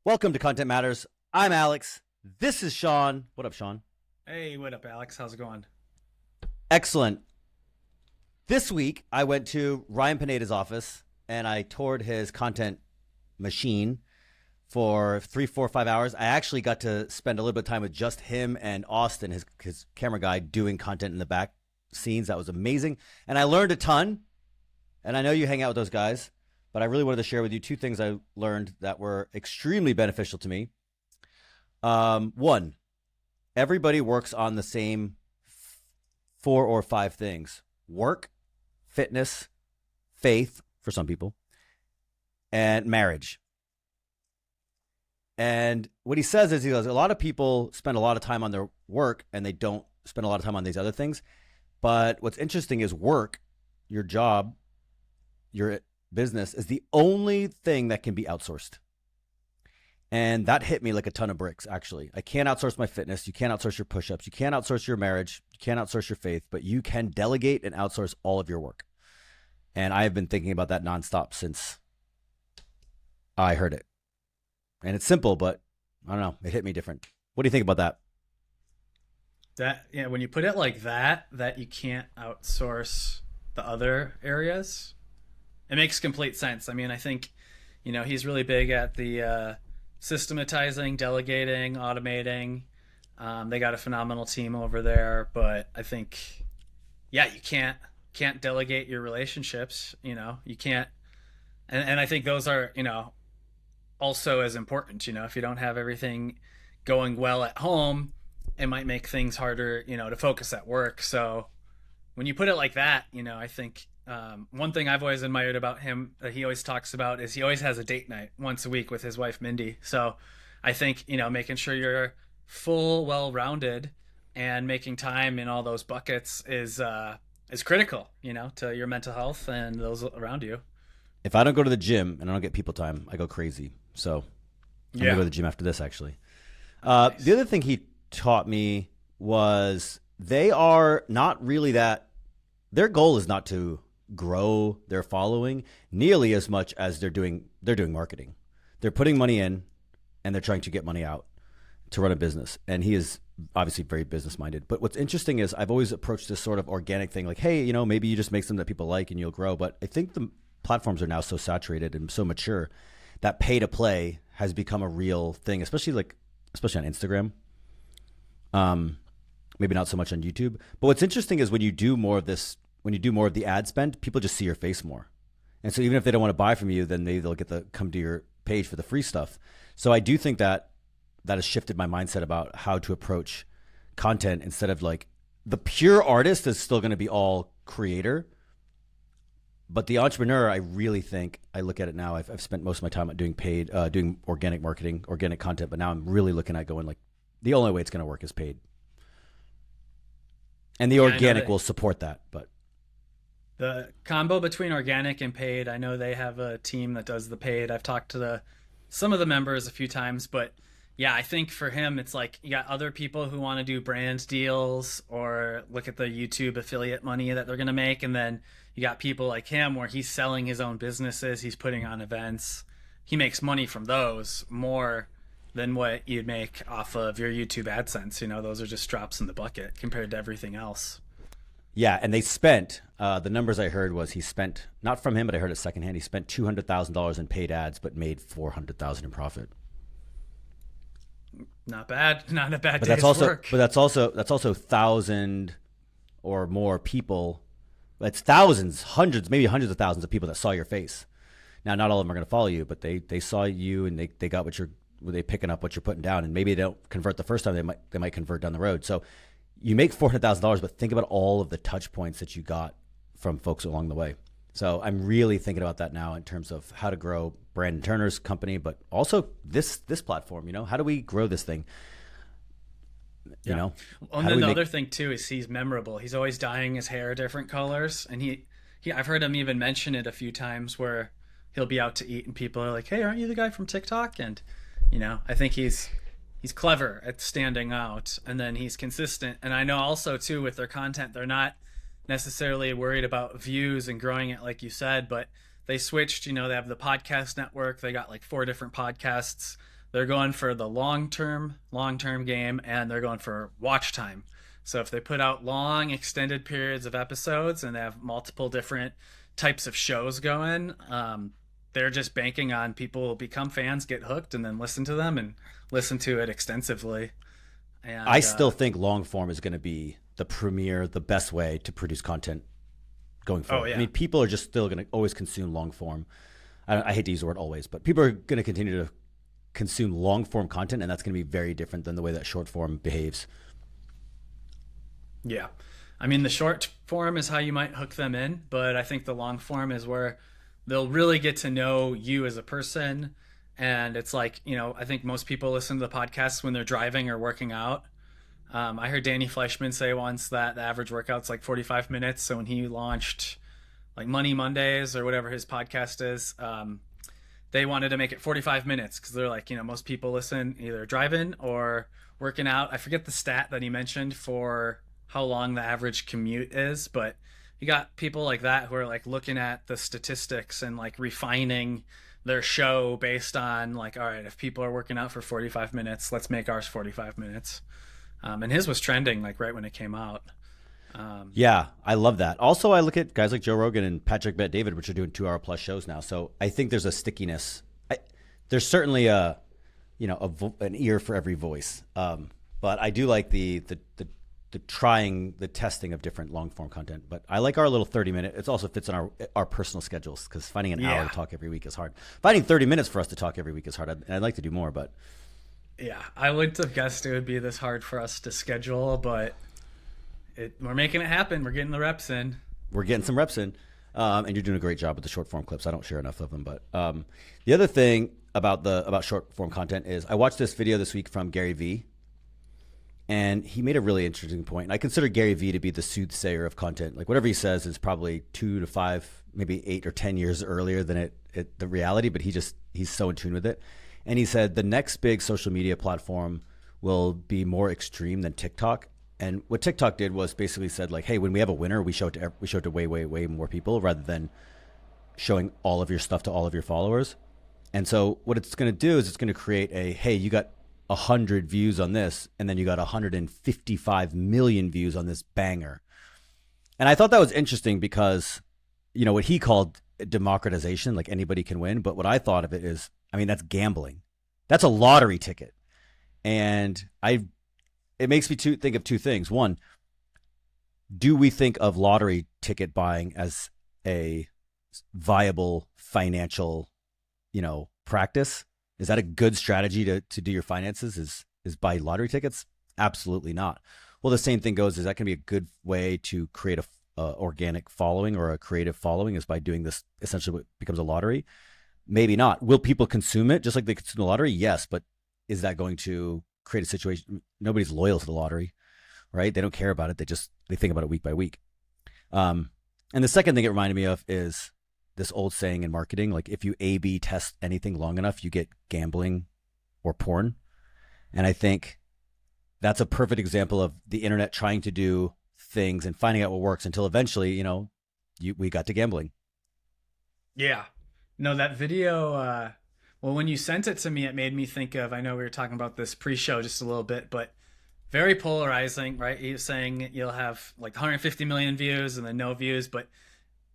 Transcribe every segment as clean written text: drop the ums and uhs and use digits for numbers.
Welcome to Content Matters. I'm Alex. This is Sean. What up, Sean? Hey, what up, Alex? How's it going? Excellent. This week, I went to Ryan Pineda's office and I toured his content machine for 3, 4, 5 hours. I actually got to spend a little bit of time with just him and Austin, his camera guy, doing content in the back scenes. That was amazing. And I learned a ton. And I know you hang out with those guys, but I really wanted to share with you two things I learned that were extremely beneficial to me. One, everybody works on the same 4 or 5 things: work, fitness, faith for some people, and marriage. And what he says is, he goes, a lot of people spend a lot of time on their work and they don't spend a lot of time on these other things. But what's interesting is work, your job, your business is the only thing that can be outsourced. And that hit me like a ton of bricks, actually. I can't outsource my fitness. You can't outsource your push-ups. You can't outsource your marriage. You can't outsource your faith, but you can delegate and outsource all of your work. And I've been thinking about that nonstop since I heard it. And it's simple, but I don't know. It hit me different. What do you think about that? When you put it like that you can't outsource the other areas, it makes complete sense. I mean, I think, he's really big at the systematizing, delegating, automating. They got a phenomenal team over there, but I think, you can't delegate your relationships. You can't, and I think those are, also as important. If you don't have everything going well at home, it might make things harder, to focus at work. So when you put it like that, I think one thing I've always admired about him that he always talks about is he always has a date night once a week with his wife, Mindy. So I think, making sure you're full, well-rounded and making time in all those buckets is critical, to your mental health and those around you. If I don't go to the gym and I don't get people time, I go crazy. So I'm going to go to the gym after this, actually. Nice. The other thing he taught me was they are not really their goal is not to grow their following nearly as much as they're doing marketing. They're putting money in and they're trying to get money out to run a business. And he is obviously very business minded. But what's interesting is I've always approached this sort of organic thing, like, hey, maybe you just make something that people like and you'll grow. But I think the platforms are now so saturated and so mature that pay to play has become a real thing, especially on Instagram. Maybe not so much on YouTube. But what's interesting is when you do more of the ad spend, people just see your face more. And so even if they don't want to buy from you, then they'll get to come to your page for the free stuff. So I do think that has shifted my mindset about how to approach content. Instead of like the pure artist is still going to be all creator, but the entrepreneur, I really think, I look at it now. I've spent most of my time doing paid, doing organic marketing, organic content, but now I'm really looking at going like the only way it's going to work is paid. And the organic will support that. But the combo between organic and paid, I know they have a team that does the paid. I've talked to some of the members a few times, but yeah, I think for him, it's like you got other people who want to do brand deals or look at the YouTube affiliate money that they're going to make. And then you got people like him where he's selling his own businesses. He's putting on events. He makes money from those more than what you'd make off of your YouTube AdSense. Those are just drops in the bucket compared to everything else. yeah, and they spent, the numbers I heard was he spent, not from him, but I heard it secondhand, he spent $200,000 in paid ads, but made $400,000 in profit. Not bad. Not a bad But day's work. that's also 1,000 or more people. That's thousands, hundreds, maybe hundreds of thousands of people that saw your face. Now, not all of them are going to follow you, but they saw you and they got they picking up what you're putting down, and maybe they don't convert the first time. They might convert down the road. So you make $400,000, but think about all of the touch points that you got from folks along the way. So I'm really thinking about that now in terms of how to grow Brandon Turner's company, but also this platform. How do we grow this thing? Well, and then the other thing too is he's memorable. He's always dyeing his hair different colors, and he I've heard him even mention it a few times where he'll be out to eat and people are like, "Hey, aren't you the guy from TikTok?" And I think he's clever at standing out, and then he's consistent. And I know also too with their content, they're not necessarily worried about views and growing it like you said, but they switched. They have the podcast network. They got like 4 different podcasts they're going for the long term game, and they're going for watch time. So if they put out long extended periods of episodes and they have multiple different types of shows going, they're just banking on people will become fans, get hooked, and then listen to them and listen to it extensively. And I still think long form is going to be the premier, the best way to produce content going forward. Oh, yeah. I mean, people are just still going to always consume long form. I hate to use the word always, but people are going to continue to consume long form content, and that's going to be very different than the way that short form behaves. Yeah. I mean, the short form is how you might hook them in, but I think the long form is where they'll really get to know you as a person. And it's like, I think most people listen to the podcasts when they're driving or working out. I heard Danny Fleischman say once that the average workout's like 45 minutes. So when he launched like Money Mondays or whatever his podcast is, they wanted to make it 45 minutes because they're like, most people listen either driving or working out. I forget the stat that he mentioned for how long the average commute is, but you got people like that who are like looking at the statistics and like refining their show based on like, all right, if people are working out for 45 minutes, let's make ours 45 minutes. And his was trending like right when it came out. Yeah, I love that. Also, I look at guys like Joe Rogan and Patrick Bet-David, which are doing 2-hour plus shows now. So I think there's a stickiness. There's certainly an ear for every voice. But I do like the testing of different long form content. But I like our little 30-minute. It also fits in our personal schedules because finding an hour to talk every week is hard. Finding 30 minutes for us to talk every week is hard. And I'd like to do more, but yeah, I wouldn't have guessed it would be this hard for us to schedule, but we're making it happen. We're getting the reps in. We're getting some reps in. And you're doing a great job with the short form clips. I don't share enough of them. But the other thing about short form content is I watched this video this week from Gary Vee. And he made a really interesting point. And I consider Gary Vee to be the soothsayer of content. Like whatever he says is probably 2 to 5, maybe 8 or 10 years earlier than the reality, but he's so in tune with it. And he said the next big social media platform will be more extreme than TikTok. And what TikTok did was basically said like, hey, when we have a winner, we show it to way, way, way more people rather than showing all of your stuff to all of your followers. And so what it's going to do is it's going to create hey, you got 100 views on this, and then you got 155 million views on this banger. And I thought that was interesting because, what he called democratization, like anybody can win. But what I thought of it is, that's gambling. That's a lottery ticket. And it makes me think of two things. One, do we think of lottery ticket buying as a viable financial, practice? Is that a good strategy to do your finances is buy lottery tickets? Absolutely not. Well, the same thing goes, is that going to be a good way to create a organic following or a creative following is by doing this essentially what becomes a lottery? Maybe not. Will people consume it just like they consume the lottery? Yes, but is that going to create a situation? Nobody's loyal to the lottery, right? They don't care about it. They think about it week by week. And the second thing it reminded me of is this old saying in marketing, like if you A/B test anything long enough, you get gambling or porn. And I think that's a perfect example of the internet trying to do things and finding out what works until eventually, we got to gambling. Yeah. No, that video, well, when you sent it to me, it made me think of, I know we were talking about this pre-show just a little bit, but very polarizing, right? He was saying you'll have like 150 million views and then no views,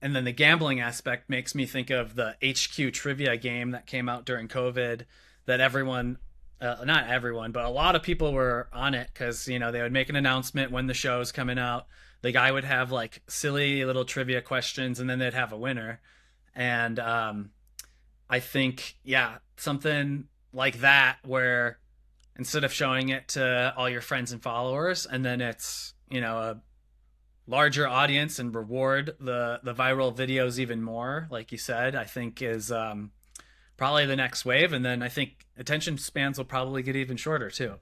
and then the gambling aspect makes me think of the HQ trivia game that came out during COVID that everyone, not everyone, but a lot of people were on it because, they would make an announcement when the show's coming out. The guy would have like silly little trivia questions and then they'd have a winner. And I think, something like that where instead of showing it to all your friends and followers and then it's, a larger audience and reward the viral videos even more, like you said, I think is probably the next wave. And then I think attention spans will probably get even shorter too,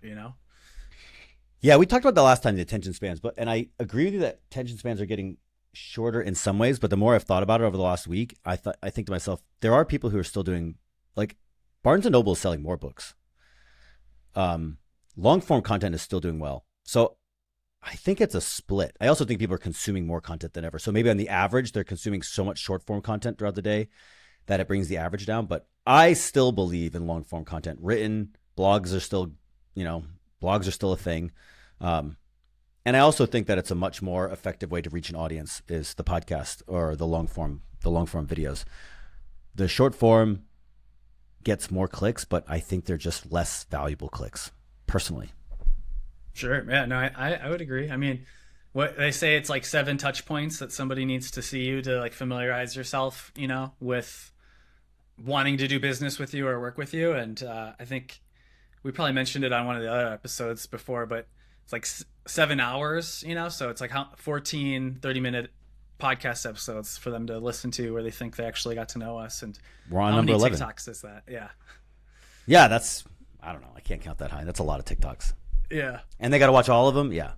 Yeah, we talked about the last time, the attention spans, and I agree with you that attention spans are getting shorter in some ways, but the more I've thought about it over the last week, I think to myself, there are people who are still doing, like Barnes & Noble is selling more books. Long form content is still doing well. So I think it's a split. I also think people are consuming more content than ever. So maybe on the average, they're consuming so much short form content throughout the day that it brings the average down. But I still believe in long form content written blogs are still, blogs are still a thing. And I also think that it's a much more effective way to reach an audience is the podcast or the long form videos. The short form gets more clicks, but I think they're just less valuable clicks, personally. Sure. Yeah, no, I would agree. I mean, what they say, it's like 7 touch points that somebody needs to see you to like familiarize yourself, with wanting to do business with you or work with you. And I think we probably mentioned it on one of the other episodes before, but it's like 7 hours, so it's like 14 30-minute podcast episodes for them to listen to where they think they actually got to know us. And we're on how number many 11. TikToks is that? Yeah, that's, I don't know, I can't count that high. That's a lot of TikToks. Yeah. And they got to watch all of them. Yeah.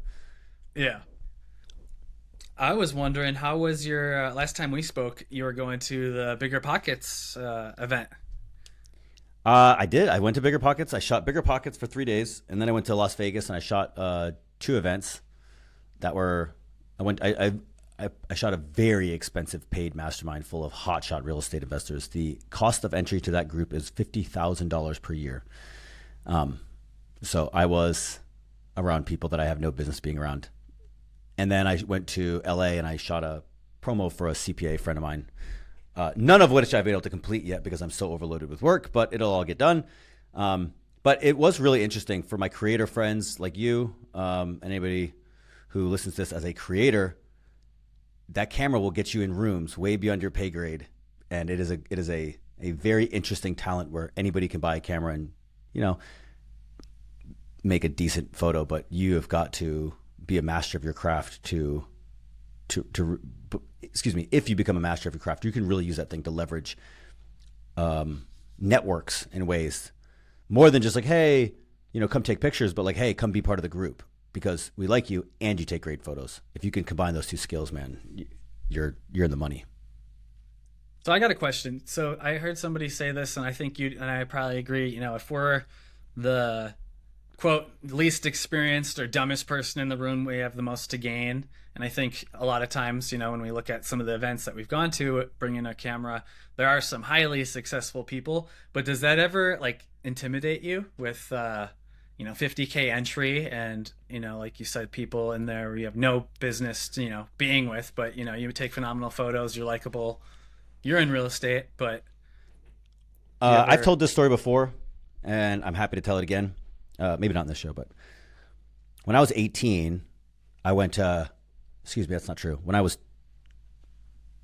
I was wondering, how was your last time we spoke? You were going to the Bigger Pockets event. I did. I went to Bigger Pockets. I shot Bigger Pockets for 3 days, and then I went to Las Vegas and I shot 2 events that were. I shot a very expensive paid mastermind full of hotshot real estate investors. The cost of entry to that group is $50,000 per year. So I was around people that I have no business being around. And then I went to LA and I shot a promo for a CPA friend of mine. None of which I've been able to complete yet because I'm so overloaded with work, but it'll all get done. But it was really interesting for my creator friends like you, and anybody who listens to this as a creator. That camera will get you in rooms way beyond your pay grade, and it is a very interesting talent where anybody can buy a camera and make a decent photo, but you have got to be a master of your craft to if you become a master of your craft, you can really use that thing to leverage networks in ways more than just like, hey, come take pictures, but like, hey, come be part of the group because we like you and you take great photos. If you can combine those 2 skills, man, you're in the money. So I got a question. So I heard somebody say this, and I think you and I probably agree. If we're the quote least experienced or dumbest person in the room, we have the most to gain. And I think a lot of times, when we look at some of the events that we've gone to, bringing a camera, there are some highly successful people. But does that ever like intimidate you with, $50K entry and, like you said, people in there you have no business, being with, but, you take phenomenal photos, you're likable, you're in real estate, but. I've told this story before and I'm happy to tell it again. Maybe not in this show, but when I was 18, I went excuse me, that's not true. When I was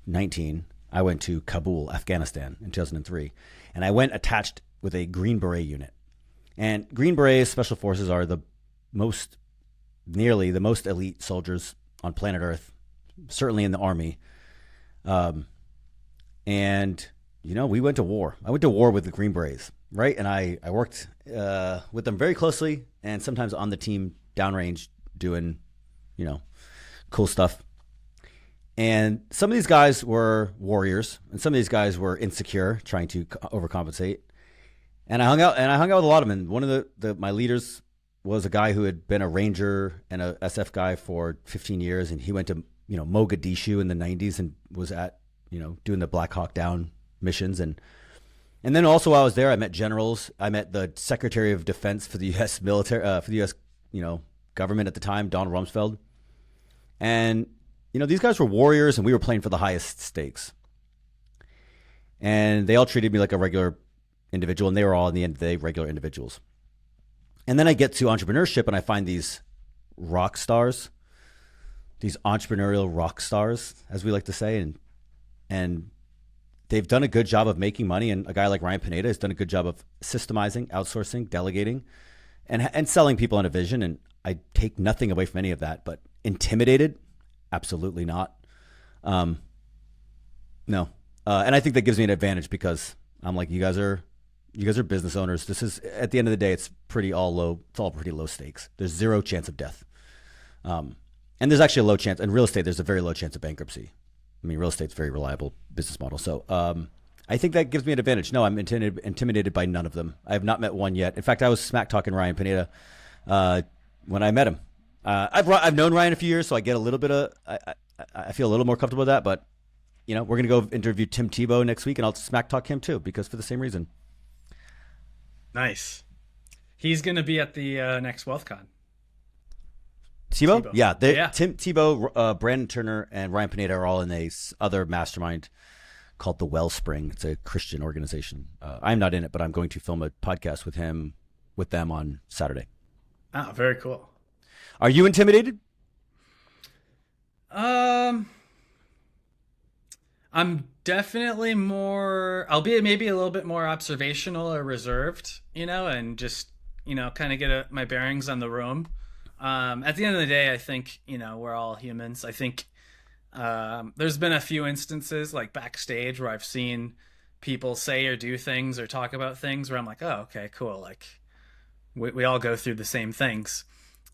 19, I went to Kabul, Afghanistan in 2003, and I went attached with a Green Beret unit. And Green Berets, Special Forces, are nearly the most elite soldiers on planet Earth, certainly in the Army. And, we went to war. I went to war with the Green Berets, right? And I worked with them very closely and sometimes on the team downrange doing, cool stuff. And some of these guys were warriors and some of these guys were insecure, trying to overcompensate. And I hung out with a lot of them. And one of my leaders was a guy who had been a Ranger and a SF guy for 15 years. And he went to, Mogadishu in the 90s and was at, doing the Black Hawk Down missions. And then also while I was there, I met generals. I met the Secretary of Defense for the U.S. military, for the U.S. government at the time, Donald Rumsfeld. And these guys were warriors, and we were playing for the highest stakes. And they all treated me like a regular individual, and they were all, in the end of the day, regular individuals. And then I get to entrepreneurship, and I find these rock stars, these entrepreneurial rock stars, as we like to say, and they've done a good job of making money. And a guy like Ryan Pineda has done a good job of systemizing, outsourcing, delegating, and selling people on a vision. And I take nothing away from any of that, but intimidated? Absolutely not. No. And I think that gives me an advantage because I'm like, you guys are business owners. This is, at the end of the day, it's all pretty low stakes. There's 0 chance of death. And there's actually a low chance in real estate. There's a very low chance of bankruptcy. I mean, real estate's a very reliable business model. So, I think that gives me an advantage. No, I'm intimidated by none of them. I have not met one yet. In fact, I was smack talking Ryan Pineda, when I met him. I've known Ryan a few years, so I get a little bit of I feel a little more comfortable with that. But we're gonna go interview Tim Tebow next week, and I'll smack talk him too because for the same reason. Nice. He's gonna be at the next WealthCon. Tebow? Tebow. Yeah, Yeah. Tim Tebow, Brandon Turner, and Ryan Pineda are all in a other mastermind called the Wellspring. It's a Christian organization. I'm not in it, but I'm going to film a podcast with them on Saturday. Oh, very cool. Are you intimidated? I'm definitely more. I'll be maybe a little bit more observational or reserved, and just kind of get my bearings on the room. At the end of the day, I think we're all humans. I think there's been a few instances like backstage where I've seen people say or do things or talk about things where I'm like, oh, okay, cool. Like we all go through the same things.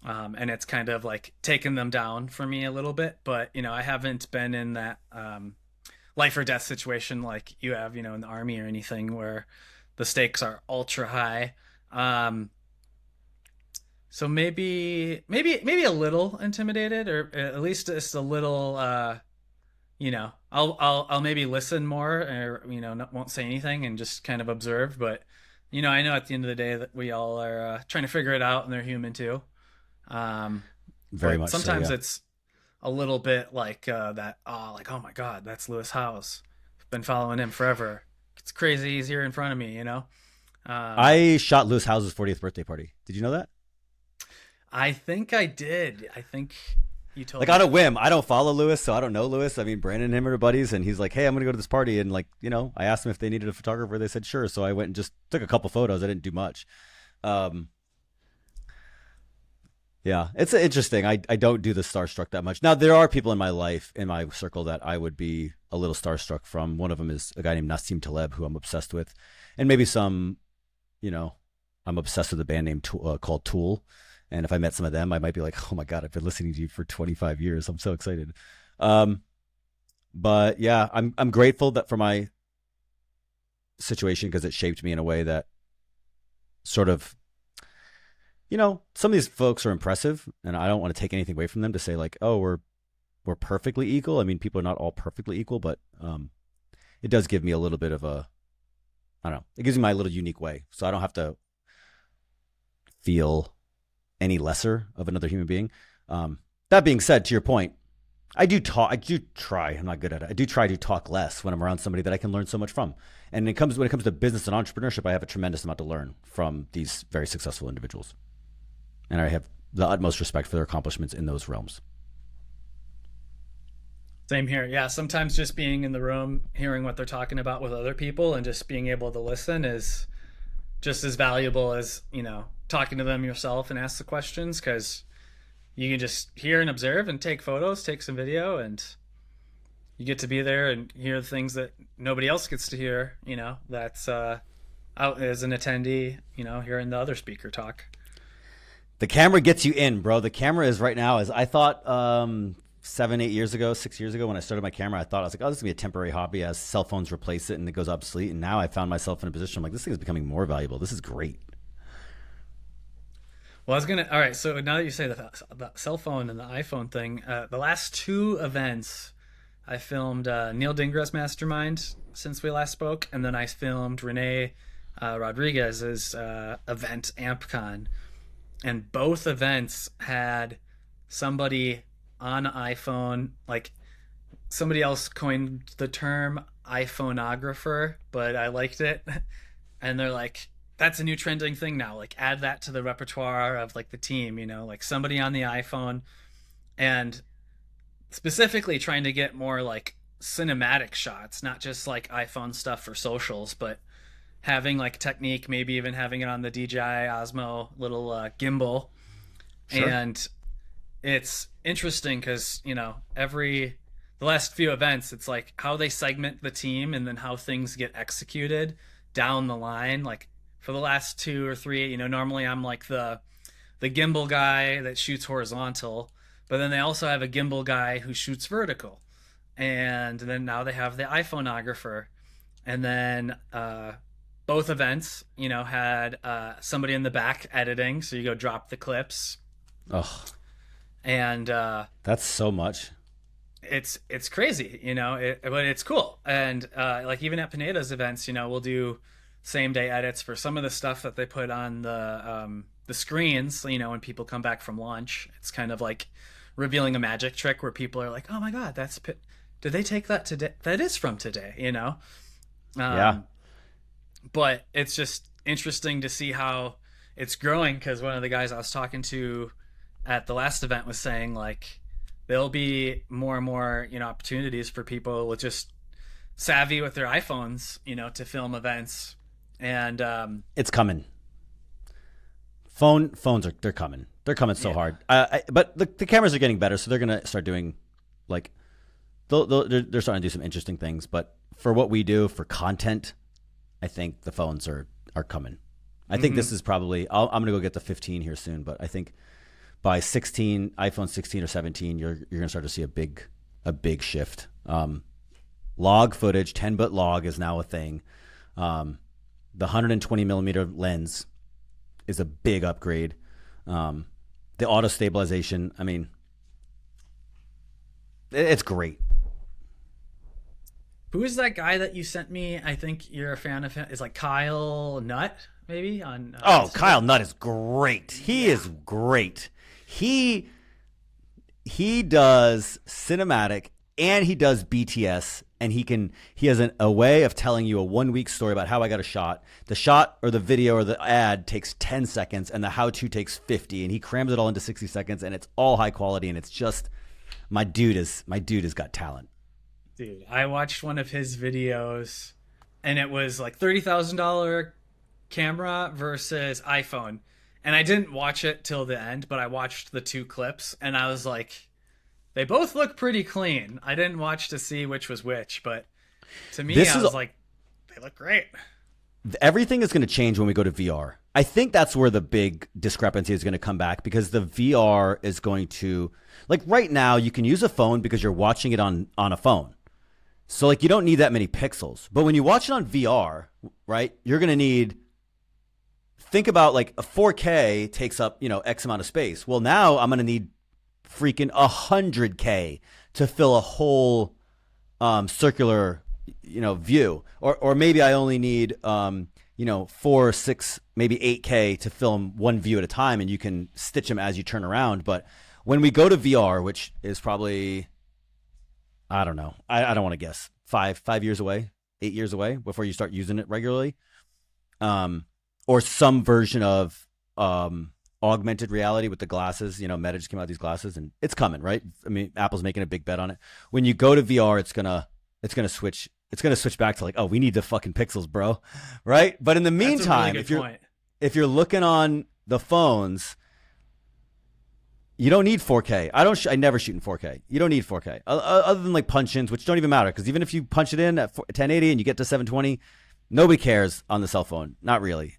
And it's kind of like taken them down for me a little bit, but I haven't been in that life or death situation like you have, in the army or anything where the stakes are ultra high. So maybe a little intimidated, or at least just a little. I'll maybe listen more, or won't say anything and just kind of observe. But I know at the end of the day that we all are trying to figure it out, and they're human too. Very much. Sometimes so, yeah. it's a little bit like that. Oh, like, oh my God, that's Lewis Howes. I've been following him forever. It's crazy. He's here in front of me. I shot Lewis Howes' 40th birthday party. Did you know that? I think I did. I think you told Like me. on a whim. I don't follow Lewis, so I don't know Lewis. I mean, Brandon and him are buddies, and he's like, "Hey, I'm going to go to this party," and like, I asked him if they needed a photographer. They said sure, so I went and just took a couple photos. I didn't do much. Yeah, it's interesting. I don't do the starstruck that much. Now, there are people in my life, in my circle, that I would be a little starstruck from. One of them is a guy named Nassim Taleb, who I'm obsessed with. And maybe I'm obsessed with a band named called Tool. And if I met some of them, I might be like, oh my God, I've been listening to you for 25 years. I'm so excited. But yeah, I'm grateful that for my situation, because it shaped me in a way that sort of, some of these folks are impressive, and I don't want to take anything away from them to say like, oh, we're perfectly equal. I mean, people are not all perfectly equal, but it does give me a little bit of a, I don't know, it gives me my little unique way, so I don't have to feel any lesser of another human being. That being said, to your point, I do try. I'm not good at it. I do try to talk less when I'm around somebody that I can learn so much from. And when it comes to business and entrepreneurship, I have a tremendous amount to learn from these very successful individuals. And I have the utmost respect for their accomplishments in those realms. Same here. Yeah, sometimes just being in the room, hearing what they're talking about with other people, and just being able to listen is just as valuable as talking to them yourself and ask the questions, because you can just hear and observe and take photos, take some video, and you get to be there and hear the things that nobody else gets to hear, that's out as an attendee, hearing the other speaker talk. The camera gets you in, bro. The camera is right now, as I thought 6 years ago when I started my camera, I was like, oh, this is going to be a temporary hobby as cell phones replace it and it goes obsolete. And now I found myself in a position, I'm like, this thing is becoming more valuable. This is great. Well, all right, so now that you say the cell phone and the iPhone thing, the last two events, I filmed Neil Dingra's Mastermind since we last spoke, and then I filmed Renee Rodriguez's event, AmpCon. And both events had somebody on iPhone, like somebody else coined the term iPhoneographer, but I liked it. And they're like, that's a new trending thing now. Like, add that to the repertoire of like the team, like somebody on the iPhone, and specifically trying to get more like cinematic shots, not just like iPhone stuff for socials, but having like technique, maybe even having it on the DJI Osmo little gimbal. Sure. And it's interesting because, the last few events, it's like how they segment the team and then how things get executed down the line. Like for the last 2 or 3, normally I'm like the gimbal guy that shoots horizontal, but then they also have a gimbal guy who shoots vertical. And then now they have the iPhoneographer. And then both events, had somebody in the back editing. So you go drop the clips. Oh, and that's so much. It's crazy, but it's cool. And like even at Pineda's events, we'll do same day edits for some of the stuff that they put on the screens. You know, when people come back from lunch, it's kind of like revealing a magic trick where people are like, "Oh my god, did they take that today? That is from today." You know. Yeah. But it's just interesting to see how it's growing, because one of the guys I was talking to at the last event was saying like there'll be more and more, you know, opportunities for people with just savvy with their iPhones, you know, to film events. And It's coming. Phones they're coming. They're coming so hard. But the cameras are getting better, so they're gonna start doing like they're starting to do some interesting things. But for what we do for content, I think the phones are coming. I think this is probably I'm gonna go get the 15 here soon, but I think by iPhone 16 or 17, you're gonna start to see a big shift. Log footage, 10-bit log is now a thing. The 120 millimeter lens is a big upgrade. The auto stabilization, I mean, it's great. who is that guy that you sent me? I think you're a fan of him. Is like Kyle Nutt, maybe on. Kyle Nutt is great. He is great. He does cinematic and he does BTS, and he has a way of telling you a 1 week story about how I got a shot. The shot or the video or the ad takes 10 seconds and the how-to takes 50, and he crams it all into 60 seconds, and it's all high quality, and it's just my dude has got talent. Dude, I watched one of his videos and it was like $30,000 camera versus iPhone. And I didn't watch it till the end, but I watched the two clips and I was like, they both look pretty clean. I didn't watch to see which was which, but to me, I was like, they look great. Everything is going to change when we go to VR. I think that's where the big discrepancy is going to come back, because the VR is going to, like right now, you can use a phone because you're watching it on a phone. So like you don't need that many pixels. But when you watch it on VR, right, you're going to think about like a 4K takes up, you know, X amount of space. Well, now I'm going to need freaking 100K to fill a whole circular, you know, view. Or maybe I only need, 4, 6, maybe 8K to film one view at a time, and you can stitch them as you turn around. But when we go to VR, which is probably, I don't know, I don't want to guess, 5 years away, 8 years away before you start using it regularly, or some version of augmented reality with the glasses. You know, Meta just came out with these glasses, and it's coming, right? I mean, Apple's making a big bet on it. When you go to VR, it's gonna switch. It's gonna switch back to like, oh, we need the fucking pixels, bro, right? But in the meantime, if you're looking on the phones, you don't need 4K. I never shoot in 4K. You don't need 4K other than like punch-ins, which don't even matter, because even if you punch it in at 1080 and you get to 720, nobody cares on the cell phone. Not really.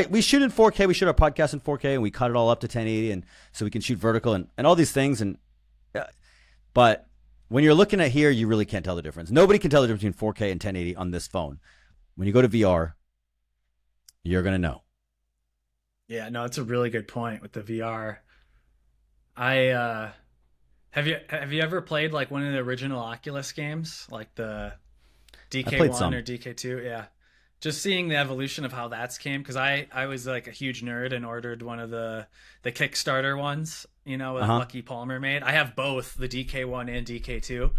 We shoot in 4K. We shoot our podcast in 4K, and we cut it all up to 1080, and so we can shoot vertical and all these things. But when you're looking at here, you really can't tell the difference. Nobody can tell the difference between 4K and 1080 on this phone. When you go to VR, you're gonna know. Yeah, no, it's a really good point with the VR. I have you ever played like one of the original Oculus games, like the DK1 or DK2? Yeah. Just seeing the evolution of how that's came, because I was like a huge nerd and ordered one of the Kickstarter ones, you know, that Lucky Palmer made. I have both the DK1 and DK2,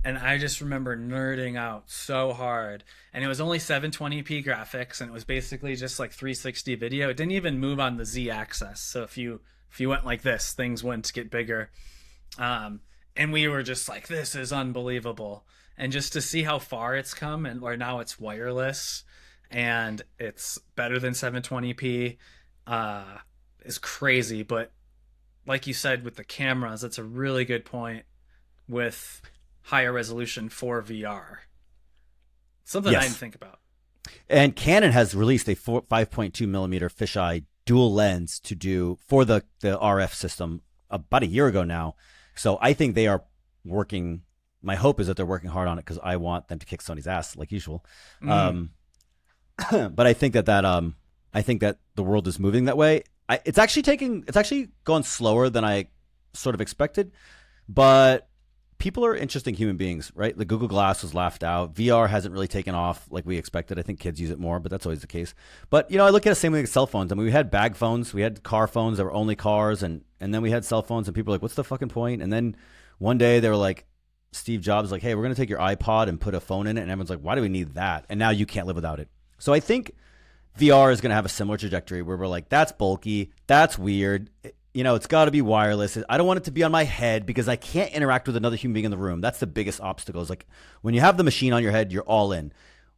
and I just remember nerding out so hard. And it was only 720p graphics, and it was basically just like 360 video. It didn't even move on the Z-axis, so if you went like this, things wouldn't get bigger. And we were just like, this is unbelievable. And just to see how far it's come, and where now it's wireless and it's better than 720p is crazy. But like you said with the cameras, that's a really good point with higher resolution for VR. Something I didn't think about. And Canon has released a 5.2 millimeter fisheye dual lens to do for the RF system about a year ago now. So I think they are working. My hope is that they're working hard on it, because I want them to kick Sony's ass like usual. But I think that the world is moving that way. It's actually gone slower than I sort of expected, but people are interesting human beings, right? The Google Glass was laughed out. VR hasn't really taken off like we expected. I think kids use it more, but that's always the case. But, I look at the same way with cell phones. I mean, we had bag phones. We had car phones that were only cars. And then we had cell phones, and people were like, what's the fucking point? And then one day they were like, Steve Jobs like, hey, we're going to take your iPod and put a phone in it. And everyone's like, why do we need that? And now you can't live without it. So I think VR is going to have a similar trajectory where we're like, that's bulky. That's weird. It's got to be wireless. I don't want it to be on my head because I can't interact with another human being in the room. That's the biggest obstacle. Is like when you have the machine on your head, you're all in.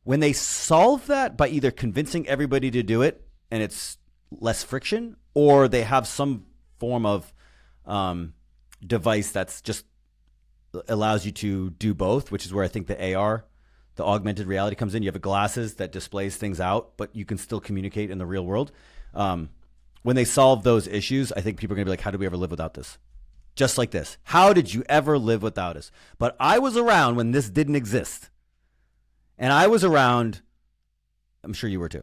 When they solve that by either convincing everybody to do it and it's less friction, or they have some form of device that's just allows you to do both, which is where I think the AR, the augmented reality, comes in. You have glasses that displays things out, but you can still communicate in the real world. When they solve those issues, I think people are going to be like, how did we ever live without this? Just like this. How did you ever live without us? But I was around when this didn't exist. And I was around, I'm sure you were too.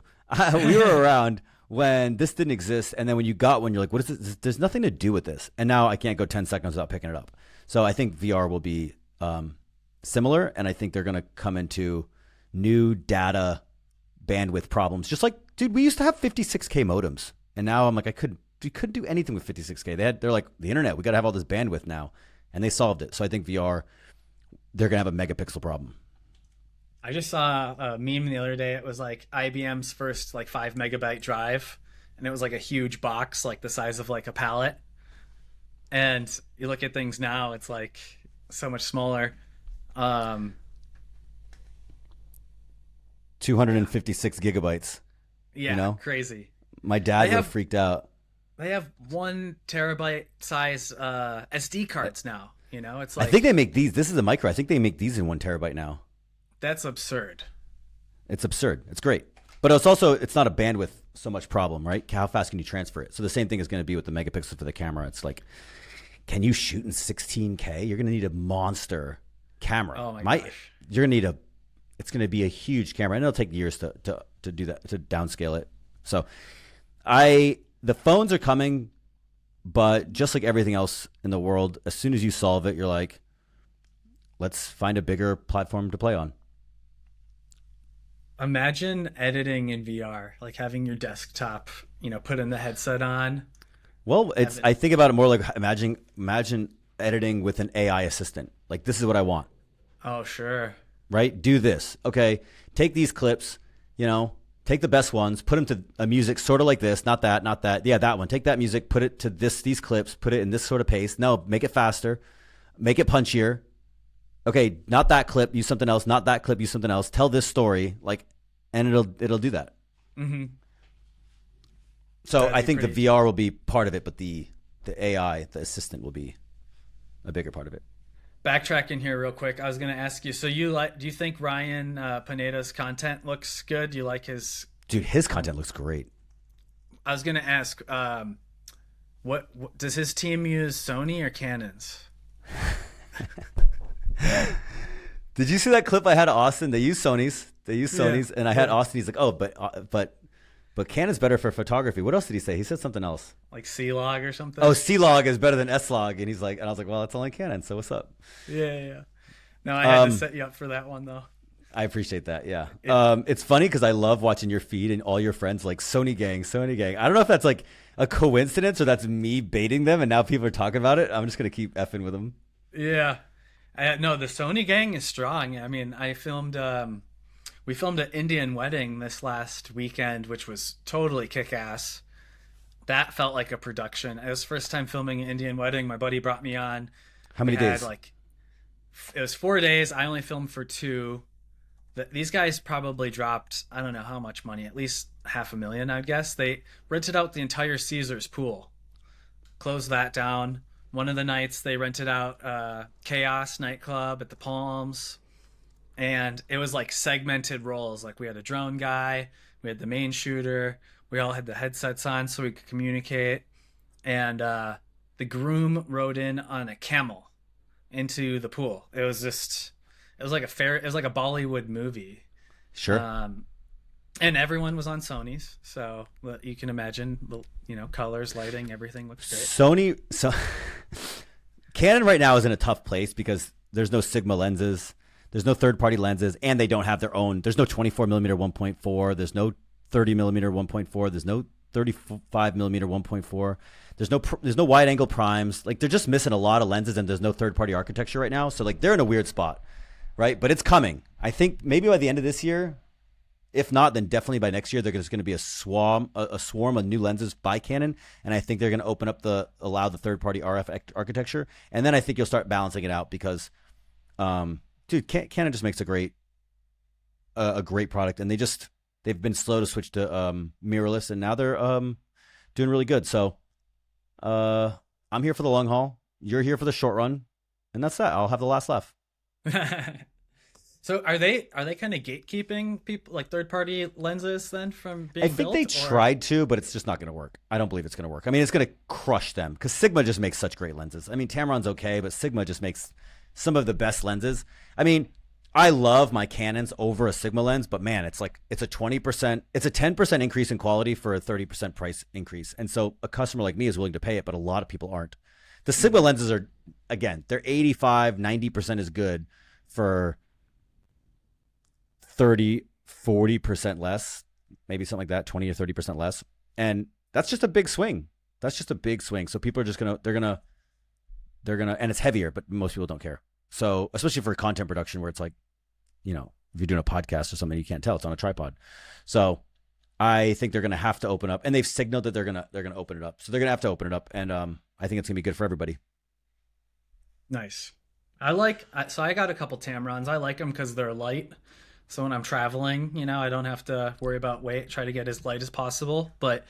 We were around when this didn't exist. And then when you got one, you're like, what is this? There's nothing to do with this. And now I can't go 10 seconds without picking it up. So I think VR will be similar. And I think they're going to come into new data bandwidth problems. Just like, dude, we used to have 56K modems. And now I'm like, we couldn't do anything with 56K. They're like, the internet, we got to have all this bandwidth now. And they solved it. So I think VR, they're going to have a megapixel problem. I just saw a meme the other day. It was like IBM's first like 5 megabyte drive. And it was like a huge box, like the size of like a pallet. And you look at things now, it's like so much smaller. 256 gigabytes. Yeah, crazy. My dad was freaked out. They have 1 terabyte size SD cards now. It's like, I think they make these. This is a micro. I think they make these in 1 terabyte now. That's absurd. It's absurd. It's great. But it's not a bandwidth so much problem, right? How fast can you transfer it? So the same thing is going to be with the megapixels for the camera. It's like, can you shoot in 16K? You're going to need a monster camera. Oh my gosh. You're going to need it's going to be a huge camera. And it'll take years to do that, to downscale it. So the phones are coming, but just like everything else in the world, as soon as you solve it, you're like, let's find a bigger platform to play on. Imagine editing in VR, like having your desktop, put in the headset on. Well, I think about it more like imagine editing with an AI assistant. Like, this is what I want. Oh, sure. Right? Do this. Okay. Take these clips, take the best ones, put them to a music sort of like this, not that. Yeah, that one. Take that music, put it to these clips, put it in this sort of pace. No, make it faster, make it punchier. Okay, not that clip, use something else. Not that clip, use something else. Tell this story, and it'll do that. Mm-hmm. So I think the VR will be part of it, but the AI, the assistant, will be a bigger part of it. Backtracking here real quick, I was going to ask you. So do you think Ryan Pineda's content looks good? Do you like his? Dude, his content looks great. I was going to ask, what does his team use, Sony or Canons? Did you see that clip I had of Austin? They use Sonys. Yeah. And I had Austin. He's like, oh, but Canon's better for photography. What else did he say? He said something else. Like C-Log or something? Oh, C-Log is better than S-Log. And I was like, well, it's only Canon, so what's up? Yeah. No, I had to set you up for that one, though. I appreciate that, yeah. It's funny because I love watching your feed and all your friends like Sony gang. I don't know if that's like a coincidence or that's me baiting them and now people are talking about it. I'm just going to keep effing with them. Yeah. No, the Sony gang is strong. I mean, we filmed an Indian wedding this last weekend, which was totally kick-ass. That felt like a production. It was first time filming an Indian wedding. My buddy brought me on. How many days? It was 4 days. I only filmed for 2. These guys probably dropped, I don't know how much money, at least $500,000, I'd guess. They rented out the entire Caesars pool, closed that down. One of the nights they rented out Chaos nightclub at the Palms. And it was like segmented roles. Like we had a drone guy, we had the main shooter, we all had the headsets on so we could communicate. And the groom rode in on a camel into the pool. It was like a Bollywood movie. Sure. And everyone was on Sony's, so you can imagine the colors, lighting, everything looks great. Canon right now is in a tough place because There's no Sigma lenses. There's no third-party lenses, and they don't have their own. There's no 24 millimeter 1.4. There's no 30 millimeter 1.4. There's no 35 millimeter 1.4. There's no wide-angle primes. Like, they're just missing a lot of lenses, and there's no third-party architecture right now. So, like, they're in a weird spot, right? But it's coming. I think maybe by the end of this year, if not, then definitely by next year, there's going to be a swarm of new lenses by Canon, and I think they're going to allow the third-party RF architecture, and then I think you'll start balancing it out because, dude, Canon just makes a great product, and they've been slow to switch to mirrorless, and now they're doing really good. So I'm here for the long haul. You're here for the short run, and that's that. I'll have the last laugh. So are they kind of gatekeeping people, like third-party lenses, then from being built? I think they tried to, but it's just not going to work. I don't believe it's going to work. I mean, it's going to crush them because Sigma just makes such great lenses. I mean, Tamron's okay, but Sigma just makes some of the best lenses. I mean, I love my Canons over a Sigma lens, but man, it's a 20%, it's a 10% increase in quality for a 30% price increase. And so a customer like me is willing to pay it, but a lot of people aren't. The Sigma lenses are, again, they're 85, 90% as good for 30, 40% less, maybe something like that, 20 or 30% less. And that's just a big swing. So people are just they're gonna, and it's heavier, but most people don't care. So especially for content production where it's like, if you're doing a podcast or something, you can't tell it's on a tripod. So I think they're going to have to open up, and they've signaled that they're going to open it up. So they're going to have to open it up. And I think it's going to be good for everybody. Nice. So I got a couple Tamrons. I like them because they're light. So when I'm traveling, I don't have to worry about weight, try to get as light as possible. But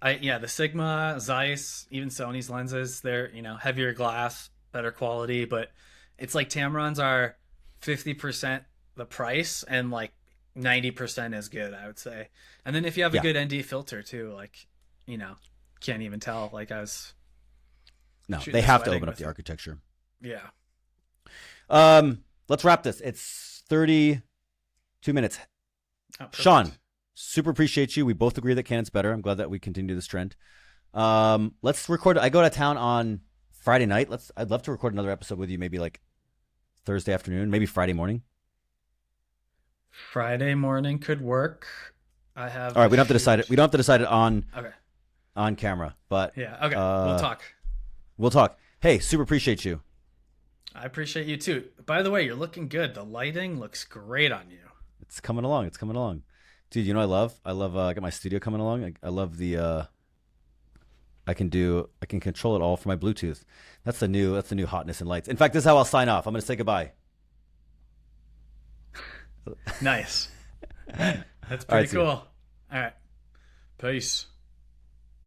the Sigma, Zeiss, even Sony's lenses, they're, heavier glass, better quality, but it's like Tamrons are 50% the price and like 90% as good, I would say. And then if you have a good ND filter too, like, can't even tell. Like no, they have to open up the architecture. Yeah. Let's wrap this. It's 32 minutes. Oh, Sean, super appreciate you. We both agree that Canon's better. I'm glad that we continue this trend. Let's record. I go to town on Friday night. I'd love to record another episode with you, maybe like Thursday afternoon, maybe Friday morning. Friday morning could work. All right, we don't have to decide it. We don't have to decide it on camera, but yeah, okay. We'll talk. We'll talk. Hey, super appreciate you. I appreciate you too. By the way, you're looking good. The lighting looks great on you. It's coming along. Dude, I love I got my studio coming along. I love the I can control it all from my Bluetooth. That's the new hotness in lights. In fact, this is how I'll sign off. I'm going to say goodbye. Nice. That's pretty cool. All right. Peace.